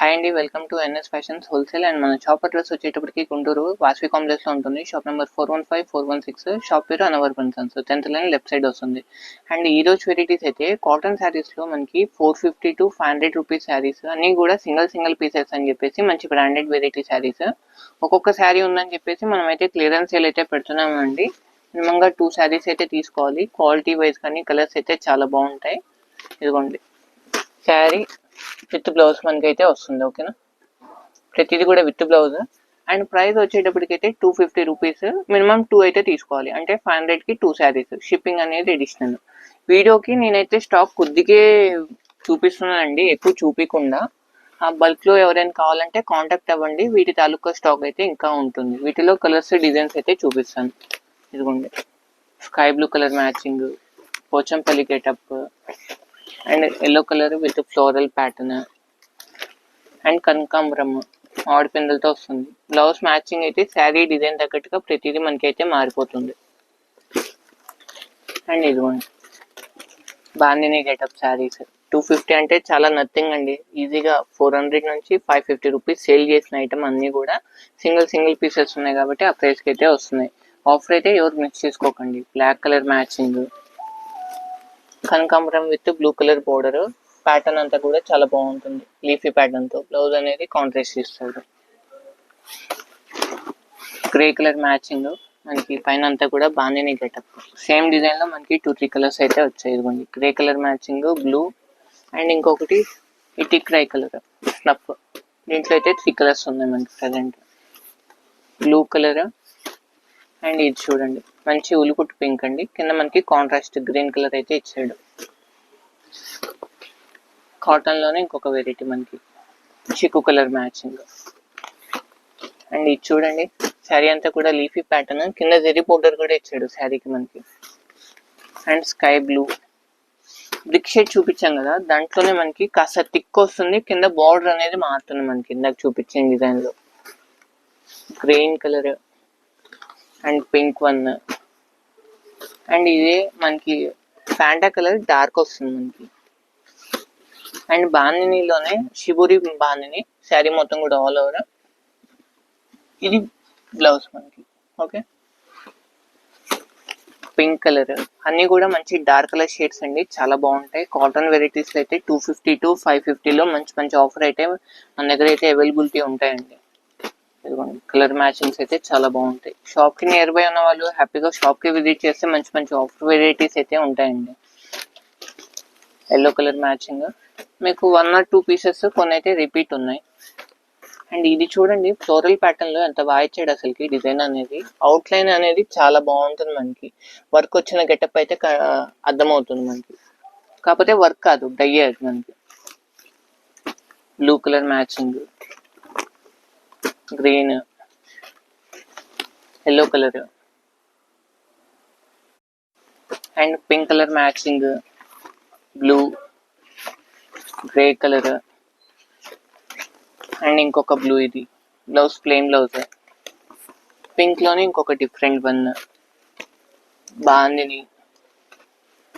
Hi అండి, welcome to N S fashions wholesale. And మన shop address వచ్చేటప్పటికి గుంటూరు వాసవి కాంప్లెక్స్లో ఉంటుంది. Shop number 415, 416. షాప్ పేరు Anwar sons, 10th line left side వస్తుంది. అండ్ ఈ రోజు వెరైటీస్ అయితే కాటన్ శారీస్లో మనకి 450 to 500 రూపీస్ శారీస్ అన్నీ కూడా సింగిల్ పీసెస్ అని చెప్పేసి మంచి బ్రాండెడ్ వెరైటీ శారీస్. ఒక్కొక్క శారీ ఉందని చెప్పేసి మనం అయితే క్లియరెన్స్ సేల్ అయితే పెడుతున్నామండి. మినిమంగా 2 శారీస్ అయితే తీసుకోవాలి. క్వాలిటీ వైజ్ కానీ కలర్స్ అయితే చాలా బాగుంటాయి. ఇదిగోండి శారీ విత్ బ్లౌజ్ మనకి అయితే వస్తుంది. ఓకేనా, ప్రతిదీ కూడా విత్ బ్లౌజ్. అండ్ ప్రైస్ వచ్చేటప్పటికైతే 250 రూపీస్, మినిమం 2 అయితే తీసుకోవాలి. అంటే 500కి 2 శారీస్. షిప్పింగ్ అనేది అడిషనల్. వీడియోకి నేనైతే స్టాక్ కొద్దిగే చూపిస్తున్నానండి, ఎక్కువ చూపించకుండా. బల్క్లో ఎవరైనా కావాలంటే కాంటాక్ట్ అవ్వండి. వీటి తాలూకా స్టాక్ అయితే ఇంకా ఉంటుంది. వీటిలో కలర్స్ డిజైన్స్ అయితే చూపిస్తాను. ఇదిగోండి sky blue colour matching, Pochampally getup, and yellow colour with floral pattern, and కనకాంబరం మామిడి పిందలతో వస్తుంది. బ్లౌజ్ మ్యాచింగ్ అయితే శారీ డిజైన్ తగ్గట్టుగా ప్రతిదీ మనకైతే మారిపోతుంది. అండ్ ఇదిగోండి బాందిని గెటప్ శారీస్ 250 అంటే చాలా నథింగ్ అండి. ఈజీగా 400 నుంచి 550 రూపీస్ సేల్ చేసిన ఐటమ్ అన్నీ కూడా సింగిల్ పీసెస్ ఉన్నాయి కాబట్టి ఆ ప్రైస్కి అయితే వస్తున్నాయి. ఆఫర్ అయితే ఎవరు మిక్స్ చేసుకోకండి. బ్లాక్ కలర్ మ్యాచింగ్, కనకాంబరం with blue colour border, pattern అంతా కూడా చాలా బాగుంటుంది. లీఫీ ప్యాటర్న్ తో బ్లౌజ్ అనేది కాంట్రాస్ట్ ఇస్తాడు. గ్రే కలర్ మ్యాచింగ్ మనకి పైన అంతా కూడా బాందిని గెటప్. సేమ్ డిజైన్ లో మనకి 2-3 కలర్స్ అయితే వచ్చాయి. ఇదిగోండి grey colour matching, blue, and ఇంకొకటి ఇటీ క్రై కలర్ స్నఫ్. దీంట్లో అయితే 3 కలర్స్ ఉన్నాయి మనకి ప్రజెంట్. బ్లూ కలర్, అండ్ ఇది చూడండి మంచి ఉలుకుట్టు పింక్ అండి. కింద మనకి కాంట్రాస్ట్ గ్రీన్ కలర్ అయితే ఇచ్చాడు. కాటన్ లోనే ఇంకొక వెరైటీ మనకి చిక్కు కలర్ మ్యాచింగ్. అండ్ ఇది చూడండి శారీ అంతా కూడా లీఫీ ప్యాటర్న్, కింద జెరీ బోర్డర్ కూడా ఇచ్చాడు శారీకి మనకి. And sky blue brick shade చూపించాం కదా, దాంట్లోనే మనకి కాస్త థిక్ వస్తుంది. కింద బార్డర్ అనేది మారుతుంది మనకి ఇందాక చూపించిన డిజైన్ లో. Green colour and pink one, and ఇదే మనకి ఫ్యాంటా కలర్ డార్క్ వస్తుంది మనకి. అండ్ బాందినిలోనే షిబురి బాందిని శారీ మొత్తం కూడా ఆల్ ఓవర్. ఇది బ్లౌజ్ మనకి. ఓకే, పింక్ కలర్ అన్ని కూడా మంచి డార్క్ కలర్ షేడ్స్ అండి, చాలా బాగుంటాయి. కాటన్ వెరైటీస్ అయితే 250 to 550లో మంచి ఆఫర్ అయితే మన దగ్గర అయితే అవైలబిలిటీ ఉంటాయండి. ఇదిగోండి కలర్ మ్యాచింగ్స్ అయితే చాలా బాగుంటాయి. షాప్ కి నియర్ బై ఉన్న వాళ్ళు హ్యాపీగా షాప్ కి విజిట్ చేస్తే మంచి ఆఫర్ వెరైటీస్ అయితే ఉంటాయండి. ఎల్లో కలర్ మ్యాచింగ్ మీకు 1 or 2 పీసెస్ కొన్ని అయితే రిపీట్ ఉన్నాయి. అండ్ ఇది చూడండి ఫ్లోరల్ ప్యాటర్న్ లో ఎంత బాగా ఇచ్చాడు అసలుకి. డిజైన్ అనేది అవుట్ లైన్ అనేది చాలా బాగుంటుంది మనకి. వర్క్ వచ్చిన గెటప్ అయితే అర్థమవుతుంది మనకి, కాకపోతే వర్క్ కాదు డై అది మనకి. Blue colour matching, green, yellow colour, and pink colour matching, blue, grey colour, and ఇంకొక బ్లూ. ఇది బ్లౌజ్ ప్లెయిన్ బ్లౌజ్. పింక్ లోనే ఇంకొక డిఫరెంట్ వన్ బాందిని.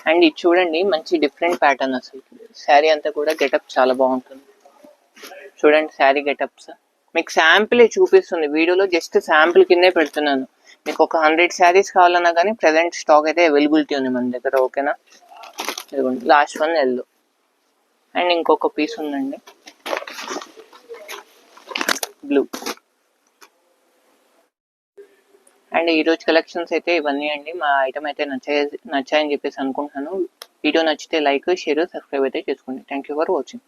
అండ్ ఇది చూడండి మంచి డిఫరెంట్ ప్యాటర్న్ అసలు. శారీ అంతా కూడా గెటప్ చాలా బాగుంటుంది. చూడండి శారీ గెటప్స్ మీకు శాంపుల్ చూపిస్తుంది వీడియోలో, జస్ట్ శాంపుల్ కిందే పెడుతున్నాను. మీకు ఒక 100 శారీస్ కావాలన్నా కానీ ప్రెసెంట్ స్టాక్ అయితే అవైలబిలిటీ ఉంది మన దగ్గర. ఓకేనా, ఇదిగోండి లాస్ట్ వన్ ఎల్లో. అండ్ ఇంకొక పీస్ ఉందండి బ్లూ. అండ్ ఈరోజు కలెక్షన్స్ అయితే ఇవన్నీ అండి. మా ఐటమ్ అయితే నచ్చాయని చెప్పేసి అనుకుంటున్నాను. వీడియో నచ్చితే లైక్, షేర్, సబ్స్క్రైబ్ అయితే చేసుకోండి. Thank you for watching.